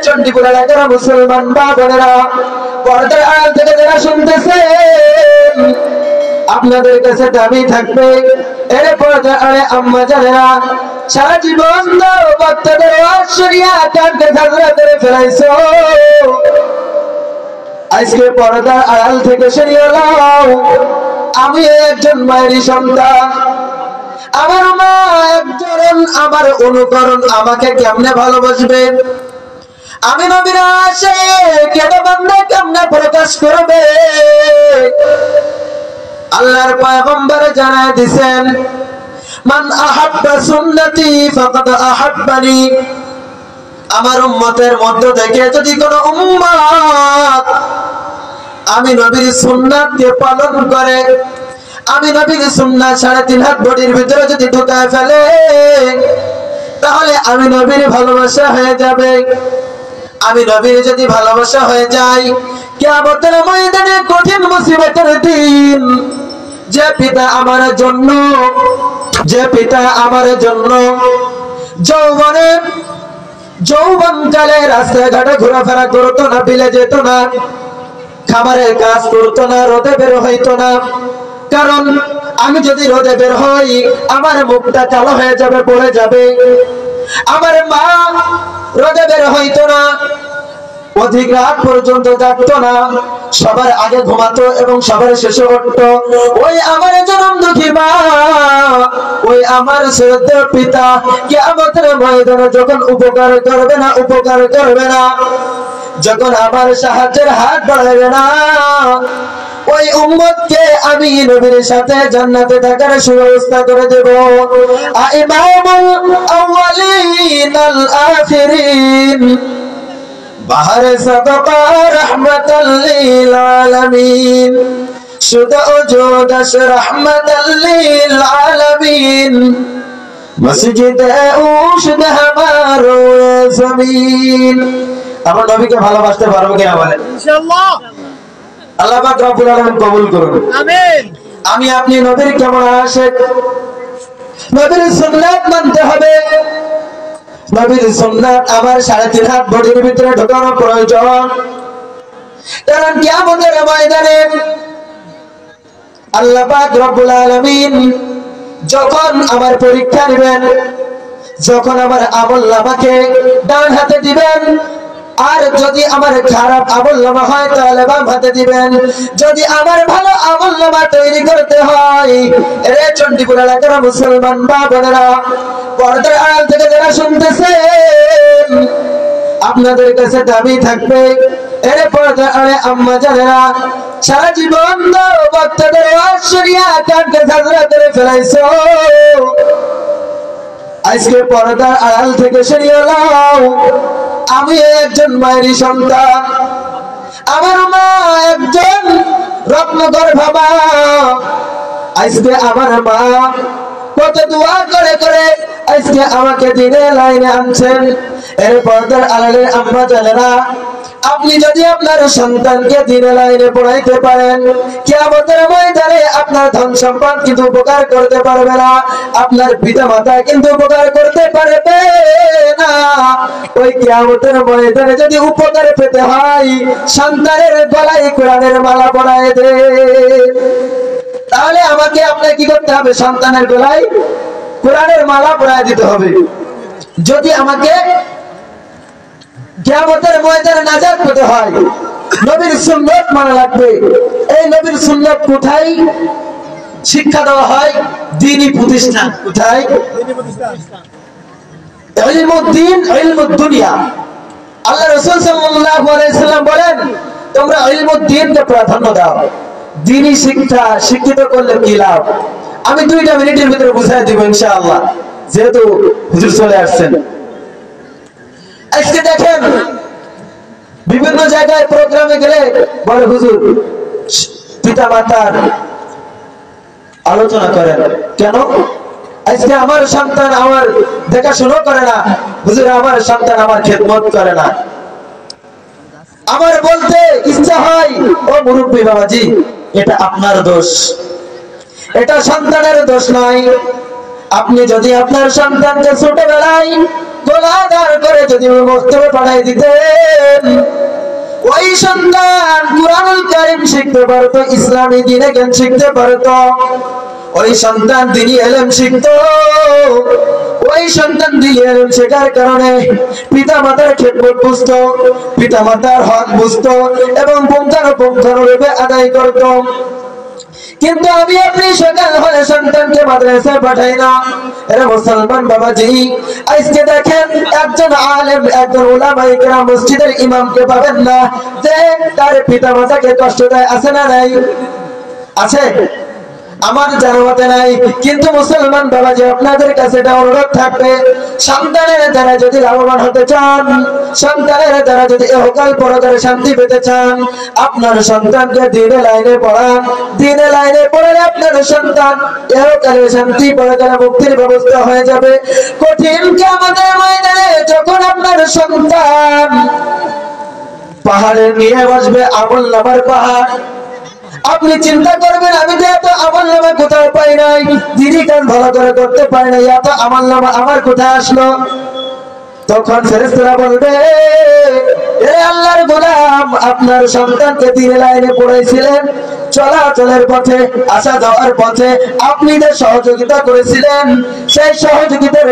চণ্ডীপুর এলাকার মুসলমান মা বোনেরা, পর্দার আড়াল থেকে যারা শুনতেছেন, আপনাদের কাছে দাবি থাকবে, এর পর্দার আড়ে আম্মা জানেরা, সারা জীবন বাচ্চাদের আশ্চর্যা কাঁদতে ঝগড়া করে ফেলাইছো, আজকে পর্দার আড়াল থেকে সরিয়ে নাও। আমি একজন মায়েরই সন্তান, আমার মা একজন আমার অনুকরণ, আমাকে কেমনে ভালোবাসবে, আমি নবীর আশিক, কেন বান্দা কেমনে প্রকাশ করবে? আল্লাহর পয়গম্বর জানায় দিয়েছেন, মান আহাব্বা সুন্নতি ফাকাদ আহাব্বানি। আমার উম্মতের মধ্য থেকে যদি কোন উম্মত আমি নবীর সুন্নাতকে পালন করে, আমি নবীর সুন্নাত 3.5 হাত বডির ভিতরে যদি ঢুকায় ফেলে, তাহলে আমি নবীর ভালোবাসা হয়ে যাবে। আমি নবীর যদি ভালোবাসা হয়ে যায়, কিয়ামতের ময়দানে কঠিন মুসিবতের দিন, যে পিতা আমার জন্য যৌবনকালে রাস্তাঘাটে ঘোরাফেরা করতো না, বিলে যেত না, খামারের কাজ করতো না, রোদে বের হইতো না, কারণ আমি যদি রোদে বের হই আমার মুখটা কালো হয়ে যাবে, পড়ে যাবে। আমার মা রোদে বের হইতো না, অধিক রাত পর্যন্ত জাগতো না, সবার আগে ঘুমাতো এবং সবার শেষে উঠতো। ওই আমার জনম দুঃখী মা, ওই আমার শ্রদ্ধেয় পিতা কিয়ামতের ময়দানে যখন উপকার করবে না, যখন আমার সাহায্যের হাত বাড়াবে না, ওই উম্মতকে আমি নবীর সাথে জান্নাতে থাকার সুব্যবস্থা করে দেব। ইমামুল আউয়ালিন আল আখিরিন, বাহার সাদাকা রাহমাতাল লিল আলামিন, শুদা ওজুদাস রাহমাতাল লিল আলামিন, মসজিদে উশদ হামারো জমিন। আমরা নবীকে ভালোবাসতে পারবো কিনা বলেন? ইনশাআল্লাহ। আল্লাহ পাক রব্বুল আলামিন কবুল করুন, আমিন। আমি আপনি নবীর কেমন আশিক, নবীর সুন্নাত মানতে হবে। নবীর সুন্নাত আমার 3.5 হাত বডির ভিতরে ঢোকানো প্রয়োজন, কারণ কিয়ামতের ময়দানে আল্লাহ পাক রব্বুল আলামিন যখন আমার পরীক্ষা নেবেন, যখন আমার আমলনামাকে ডান হাতে দিবেন, আর যদি আমার খারাপ আমলনামা হয় তাহলে বাম হাতে দিবেন। যদি আমার ভালো আমলনামা তৈরি করতে হয়, রে চণ্ডীপুর এলাকার মুসলমান মা বোনেরা, পর্দার আড়াল থেকে যারা শুনতেছেন, আপনাদের কাছে দাবি থাকবে, এর পর্দার আড়ে আম্মা জানেরা, সারা জীবন বাচ্চাদের আশ্চর্যা কাঁদতে ঝগড়া করে ফেলাইছো, আজকে পর্দার আড়াল থেকে সরিয়ে নাও। আমি একজন মায়েরই সন্তান, আমার মা একজন রত্নগর্ভা মা, আজকে আমার মা কত দোয়া করে করে আজকে আমাকে দিনের লাইনে আনছেন। এর পর্দার আড়ালের আম্মা জানেরা, আপনি যদি আপনার সন্তানকে দিনের লাইনে পড়াইতে পারেন, কিয়ামতের ময়দানে আপনার ধন সম্পদ কিন্তু উপকার করতে পারবে না, আপনার পিতা মাতা কিন্তু উপকার করতে পারবে না। ওই কিয়ামতের ময়দানে যদি উপকার পেতে হয়, সন্তানের গলায় কোরআনের মালা পরায় দে। তাহলে আমাকে আপনাকে কি করতে হবে? সন্তানের গলায় কোরআনের মালা পরায় দিতে হবে। যদি আমাকে কিয়ামতের ময়দানে নাজাত পেতে হয়, নবীর সুন্নাত মানা লাগবে। এই নবীর সুন্নাত কোথায় শিক্ষা দেওয়া হয়? দ্বীনি প্রতিষ্ঠান। কোথায়? ইলমুদ্দিন ইলমুদ দুনিয়া। আল্লাহ রাসূল সাল্লাল্লাহু আলাইহি সাল্লাম বলেন, তোমরা ইলমুদ্দিনকে প্রাধান্য দাও। দ্বীনি শিক্ষা শিক্ষিত করলে কি লাভ? আমি 2টা মিনিটের ভিতরে বুঝাই দিব ইনশাআল্লাহ, যেহেতু হুজুর চলে আসছেন। আজকে দেখেন বিভিন্ন জায়গায় প্রোগ্রামে গেলে বলে হুজুর পিতা মাতার আলোচনা করেন কেন? আজকে আমার সন্তান আমার দেখাশোনা করে না, হুজুর আমার সন্তান আমার খেদমত করে না। আমার বলতে ইচ্ছা হয়, ও মুরব্বী বাবাজি, এটা আপনার দোষ, এটা সন্তানের দোষ নয়। আপনি যদি আপনার সন্তানকে ছোটবেলায় গলা দাঁড় করে যদি মক্তবে পাঠাই দিতেন, ওই সন্তান কুরআনুল কারীম শিখতে পারতো, ইসলামী দ্বীনে জ্ঞান শিখতে পারতো, ওই সন্তান দ্বীনি ইলম শিখতো। ওই সন্তান দ্বীনি ইলম শেখার কারণে পিতা মাতার খেদমত বুঝতো, পিতা মাতার হক বুঝতো এবং পুঙ্খানুপুঙ্খানুরূপে আদায় করতো। কিন্তু আমি আপনি সকাল হলে সন্তানকে মাদ্রাসায় পাঠাই না। এরা মুসলমান বাবাজি, আজকে দেখেন একজন আলেম, একজন উলামায়ে কেরাম মসজিদের ইমামকে পাবেন না যে তার পিতা মাতাকে কষ্ট দেয়, আছে না নাই? আছে? আমার জানাতে নাই। কিন্তু মুসলমান বাবাজি, আপনাদের কাছে এটা অনুরোধ থাকবে, সন্তানের দ্বারা যদি লাভবান হতে চান, সন্তানের দ্বারা যদি ইহকাল পরকালে শান্তি পেতে চান, আপনার সন্তানকে দ্বীনে লাইনে পড়ান। দ্বীনে লাইনে পড়ালে আপনার সন্তান ইহকালে শান্তি, পরকালে মুক্তির ব্যবস্থা হয়ে যাবে। কঠিন কিয়ামতের ময়দানে যখন আপনার সন্তান পাহাড়ে নিয়ে বসবে, আমলনামার পাহাড়, আপনি চিন্তা করবেন আমি তো এত আমলনামা কোথায় পাই নাই, দিদি কাজ ভালো করে করতে পারি নাই, এত আমলনামা আমার কোথায় আসলো? তখন ফেরেশতারা বলবে, এ আল্লাহর গোলাম, আপনার সন্তানকে দ্বীনে লাইনে পড়াইছিলেন, চলাচলের পথে, আসা যাওয়ার পথে আপনি যে সহযোগিতা করেছিলেন, সেই সহযোগিতার